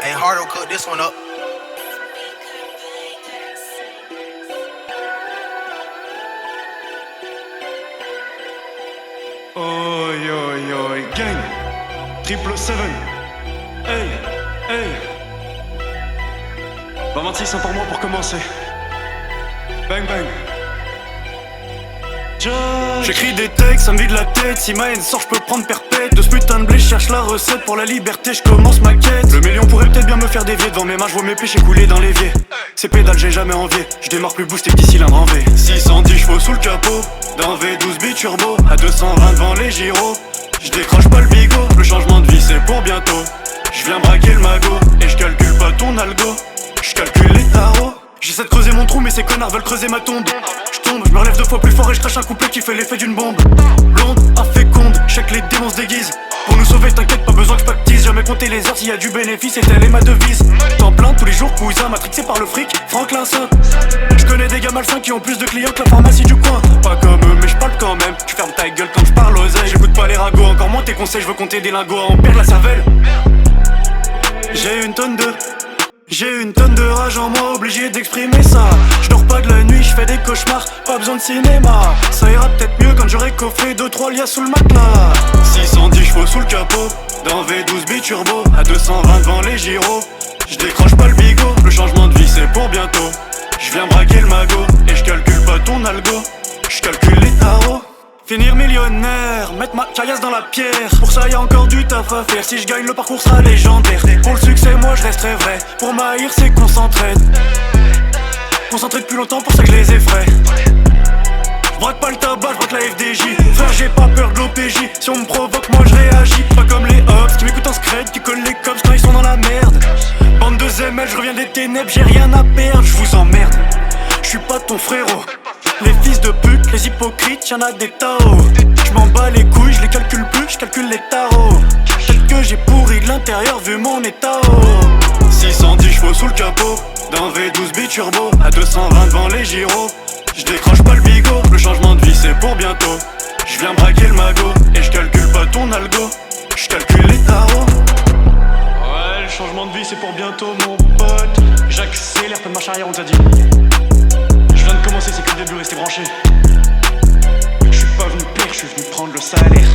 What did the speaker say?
And Hardo cooked this one up. Oi, oi, oi, gang, 777, hey, hey. 26 ans pour moi pour commencer. Bang, bang. J'écris des textes, ça me vide la tête. Si ma haine sort, je peux prendre perpète. De ce putain de blé, je cherche la recette pour la liberté, je commence ma quête. Le million pourrait peut-être bien me faire dévier. Devant mes mains, je vois mes péchés couler dans l'évier. Ces pédales, j'ai jamais envié. Je démarre plus boosté que 10 cylindres en V. 610 chevaux sous le capot, d'un V12 biturbo. À 220 devant les gyros. Je décroche pas le bigot, le changement de vie c'est pour bientôt. Je viens braquer le magot, et je calcule pas ton algo. Je calcule les tarots. J'essaie de creuser mon trou mais ces connards veulent creuser ma tombe. Je me relève 2 fois plus fort et je crache un couplet qui fait l'effet d'une bombe. Blonde, inféconde, je sais que les démons se déguisent. Pour nous sauver t'inquiète pas besoin que je pactise. Jamais compter les heures s'il y a du bénéfice et telle est ma devise. Temps plein tous les jours cousin, matrixé par le fric, Franklin Saint. Je connais des gars malsains qui ont plus de clients que la pharmacie du coin. Pas comme eux mais je parle quand même. Tu fermes ta gueule quand je parle oseille. J'écoute pas les ragots, encore moins tes conseils. Je veux compter des lingots à en perdre la cervelle. J'ai une tonne de rage en moi, obligé d'exprimer ça. Je dors pas de la nuit, je fais des cauchemars, pas besoin de cinéma. Ça ira peut-être mieux quand j'aurai coffré 2-3 liasses sous le matelas. 610 chevaux sous le capot, d'un V12 biturbo. À 220 devant les gyros. Je décroche pas le bigot, le changement de vie c'est pour bientôt. Je viens braquer le magot, et je calcule pas ton algo. Je calcule les tarots. Finir millionnaire, mettre ma caillasse dans la pierre. Pour ça y'a encore du taf à faire. Si je gagne le parcours sera légendaire. Pour le succès moi je resterai vrai. Pour m'haïr c'est concentré. Concentré depuis longtemps pour ça que je les effraie. Je braque pas le tabac, je braque la FDJ. Frère j'ai pas peur de l'OPJ. Si on me provoque moi je réagis. Pas comme les hops qui m'écoutent en scred, qui collent les cops quand ils sont dans la merde. Bande de ZML, je reviens des ténèbres, j'ai rien à perdre, je vous emmerde. Je suis pas ton frérot. Les fils de pute, les hypocrites, y'en a des taos. Je m'en bats les couilles, je les calcule plus, je calcule les tarots. Peut-être que j'ai pourri de l'intérieur vu mon état. 610 chevaux sous le capot, d'un V12 biturbo. À 220 devant les gyros. Je décroche pas le bigot, le changement de vie c'est pour bientôt. Je viens braquer le magot, et je calcule pas ton algo. Je calcule les tarots. Ouais, le changement de vie c'est pour bientôt mon pote. J'accélère, pas de marche arrière on t'a dit. Je viens de commencer, c'est que le début, restez branchés. Je suis pas venu pire, je suis venu prendre le salaire.